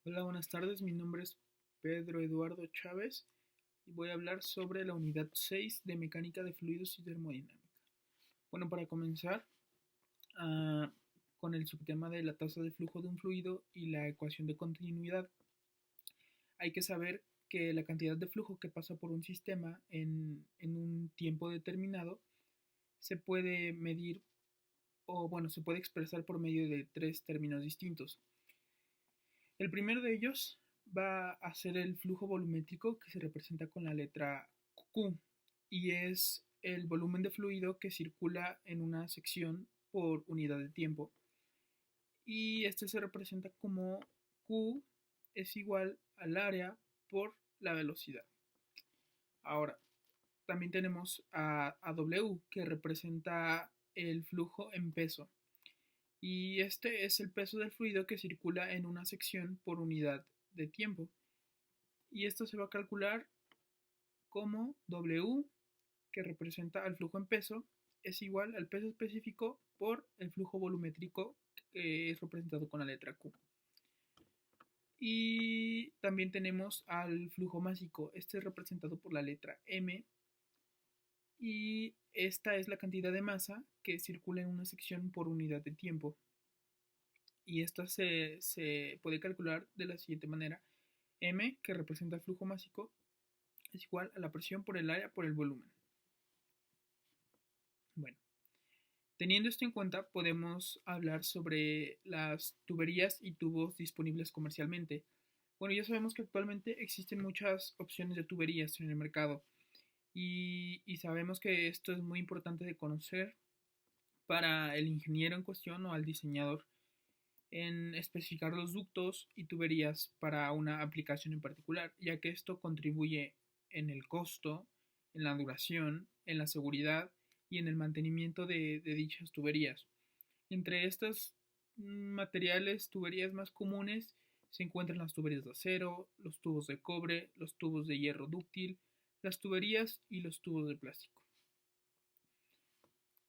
Hola, buenas tardes. Mi nombre es Pedro Eduardo Chávez y voy a hablar sobre la unidad 6 de mecánica de fluidos y termodinámica. Bueno, para comenzar, ah, con el subtema de la tasa de flujo de un fluido y la ecuación de continuidad, hay que saber que la cantidad de flujo que pasa por un sistema en un tiempo determinado se puede medir o, bueno, se puede expresar por medio de tres términos distintos. El primero de ellos va a ser el flujo volumétrico, que se representa con la letra Q, y es el volumen de fluido que circula en una sección por unidad de tiempo. Y este se representa como Q es igual al área por la velocidad. Ahora, también tenemos a W, que representa el flujo en peso. Y este es el peso del fluido que circula en una sección por unidad de tiempo. Y esto se va a calcular como W, que representa al flujo en peso, es igual al peso específico por el flujo volumétrico, que es representado con la letra Q. Y también tenemos al flujo másico, este es representado por la letra M, y esta es la cantidad de masa que circula en una sección por unidad de tiempo. Y esto se puede calcular de la siguiente manera. M, que representa el flujo másico, es igual a la presión por el área por el volumen. Bueno, teniendo esto en cuenta, podemos hablar sobre las tuberías y tubos disponibles comercialmente. Bueno, ya sabemos que actualmente existen muchas opciones de tuberías en el mercado y sabemos que esto es muy importante de conocer para el ingeniero en cuestión o al diseñador en especificar los ductos y tuberías para una aplicación en particular, ya que esto contribuye en el costo, en la duración, en la seguridad y en el mantenimiento de dichas tuberías. Entre estos materiales, tuberías más comunes se encuentran las tuberías de acero, los tubos de cobre, los tubos de hierro dúctil, las tuberías y los tubos de plástico.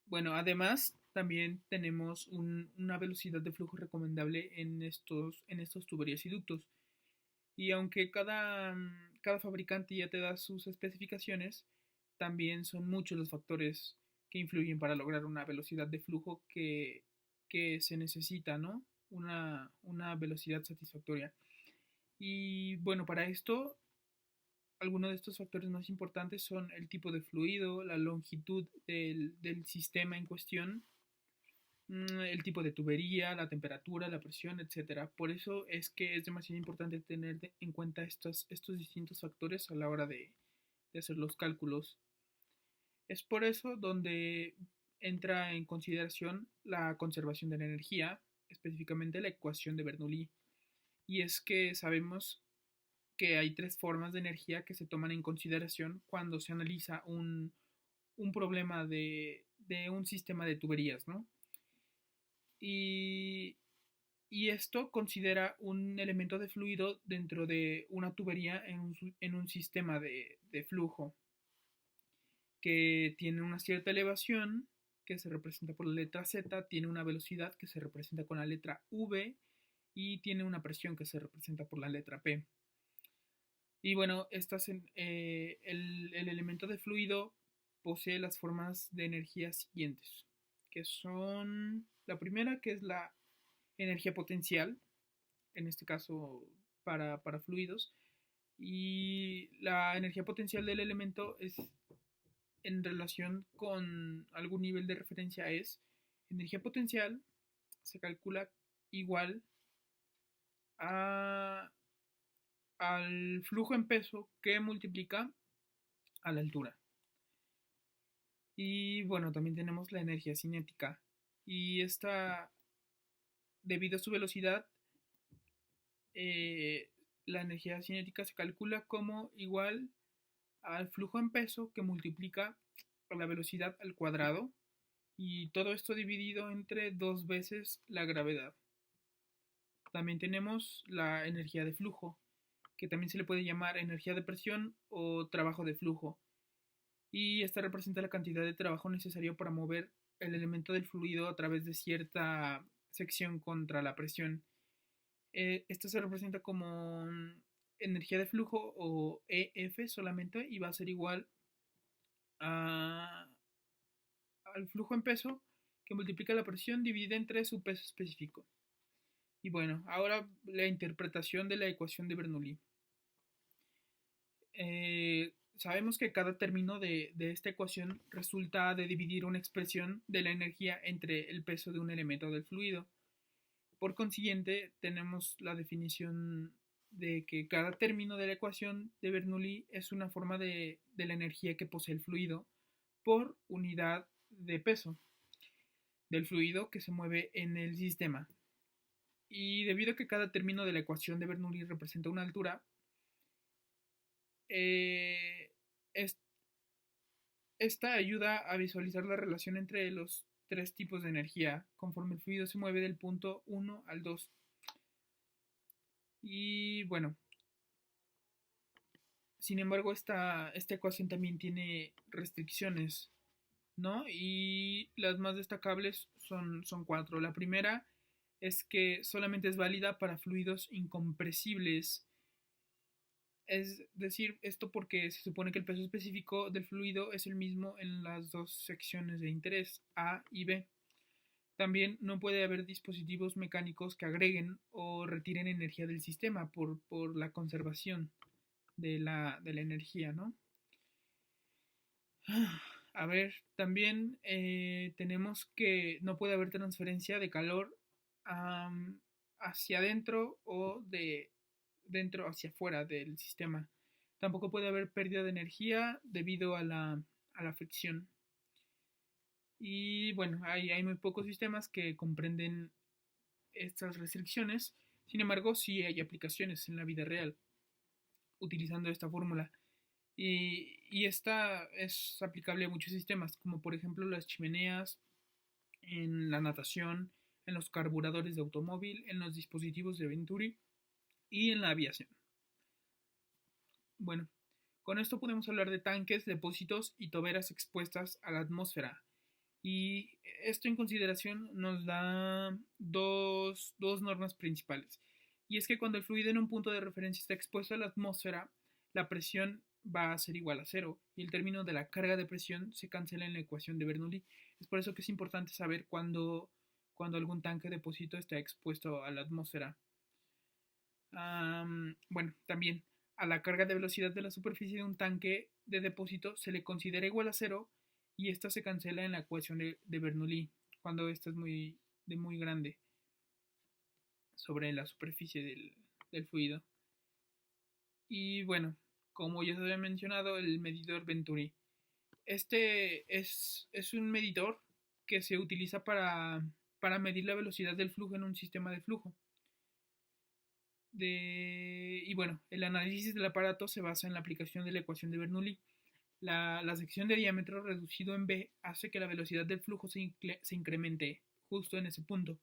Bueno, además también tenemos una velocidad de flujo recomendable en estos tuberías y ductos. Y aunque cada fabricante ya te da sus especificaciones, también son muchos los factores que influyen para lograr una velocidad de flujo que se necesita, ¿no? Una velocidad satisfactoria. Y bueno, para esto, algunos de estos factores más importantes son el tipo de fluido, la longitud del sistema en cuestión, el tipo de tubería, la temperatura, la presión, etcétera. Por eso es que es demasiado importante tener en cuenta estos distintos factores a la hora de hacer los cálculos. Es por eso donde entra en consideración la conservación de la energía, específicamente la ecuación de Bernoulli. Y es que sabemos que hay tres formas de energía que se toman en consideración cuando se analiza un problema de un sistema de tuberías, ¿no? Y, y esto considera un elemento de fluido dentro de una tubería en un sistema de flujo que tiene una cierta elevación que se representa por la letra Z, tiene una velocidad que se representa con la letra V y tiene una presión que se representa por la letra P. Y bueno, el elemento de fluido posee las formas de energía siguientes, que son la primera, que es la energía potencial, en este caso para fluidos, y la energía potencial del elemento es en relación con algún nivel de referencia es energía potencial se calcula igual a, al flujo en peso que multiplica a la altura. Y bueno, también tenemos la energía cinética. Y esta, debido a su velocidad, eh, la energía cinética se calcula como igual al flujo en peso que multiplica la velocidad al cuadrado. Y todo esto dividido entre dos veces la gravedad. También tenemos la energía de flujo, que también se le puede llamar energía de presión o trabajo de flujo. Y esta representa la cantidad de trabajo necesario para mover el elemento del fluido a través de cierta sección contra la presión. Esta se representa como energía de flujo o EF solamente y va a ser igual a, al flujo en peso que multiplica la presión dividida entre su peso específico. Y bueno, ahora la interpretación de la ecuación de Bernoulli. Sabemos que cada término de esta ecuación resulta de dividir una expresión de la energía entre el peso de un elemento del fluido. Por consiguiente, tenemos la definición de que cada término de la ecuación de Bernoulli es una forma de la energía que posee el fluido por unidad de peso del fluido que se mueve en el sistema. Y debido a que cada término de la ecuación de Bernoulli representa una altura, eh, esta ayuda a visualizar la relación entre los tres tipos de energía conforme el fluido se mueve del punto 1 al 2. Y bueno, sin embargo, esta ecuación también tiene restricciones, ¿no? Y las más destacables son cuatro. La primera es que solamente es válida para fluidos incompresibles. Es decir, esto porque se supone que el peso específico del fluido es el mismo en las dos secciones de interés, A y B. También no puede haber dispositivos mecánicos que agreguen o retiren energía del sistema por la conservación de la energía, ¿no? A ver, también tenemos que no puede haber transferencia de calor hacia adentro o de dentro hacia afuera del sistema. Tampoco puede haber pérdida de energía debido a la fricción. Y bueno, hay muy pocos sistemas que comprenden estas restricciones. Sin embargo, sí hay aplicaciones en la vida real utilizando esta fórmula. Y esta es aplicable a muchos sistemas, como por ejemplo las chimeneas, en la natación, en los carburadores de automóvil, en los dispositivos de Venturi y en la aviación. Bueno, con esto podemos hablar de tanques, depósitos y toberas expuestas a la atmósfera. Y esto en consideración nos da dos normas principales. Y es que cuando el fluido en un punto de referencia está expuesto a la atmósfera, la presión va a ser igual a cero y el término de la carga de presión se cancela en la ecuación de Bernoulli. Es por eso que es importante saber cuando algún tanque de depósito está expuesto a la atmósfera. Bueno, también a la carga de velocidad de la superficie de un tanque de depósito se le considera igual a cero y esta se cancela en la ecuación de Bernoulli cuando esta es muy grande sobre la superficie del fluido. Y bueno, como ya se había mencionado, el medidor Venturi. Este es un medidor que se utiliza para medir la velocidad del flujo en un sistema de flujo. Y bueno, el análisis del aparato se basa en la aplicación de la ecuación de Bernoulli. La sección de diámetro reducido en B hace que la velocidad del flujo se incremente justo en ese punto.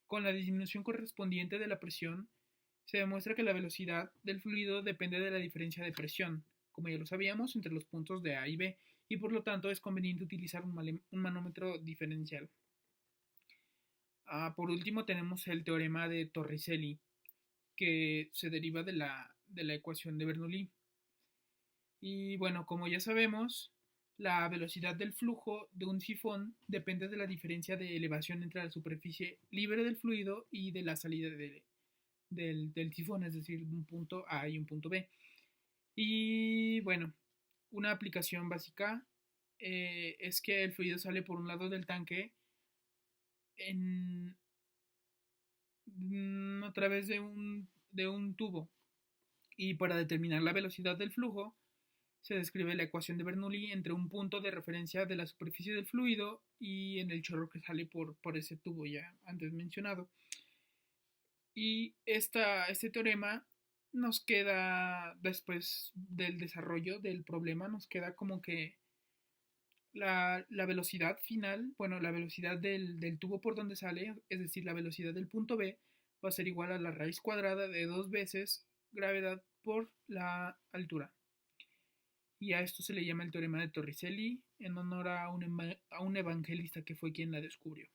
Con la disminución correspondiente de la presión, se demuestra que la velocidad del fluido depende de la diferencia de presión, como ya lo sabíamos, entre los puntos de A y B, y por lo tanto es conveniente utilizar un manómetro diferencial. Por último tenemos el teorema de Torricelli, que se deriva de la ecuación de Bernoulli. Y bueno, como ya sabemos, la velocidad del flujo de un sifón depende de la diferencia de elevación entre la superficie libre del fluido y de la salida del sifón, es decir, un punto A y un punto B. Y bueno, una aplicación básica es que el fluido sale por un lado del tanque a través de un tubo. Y para determinar la velocidad del flujo, se describe la ecuación de Bernoulli entre un punto de referencia de la superficie del fluido y en el chorro que sale por ese tubo ya antes mencionado. Y este teorema nos queda, después del desarrollo del problema, nos queda como que la velocidad final, bueno, la velocidad del tubo por donde sale, es decir, la velocidad del punto B, va a ser igual a la raíz cuadrada de 2 veces gravedad por la altura. Y a esto se le llama el teorema de Torricelli en honor a un evangelista que fue quien la descubrió.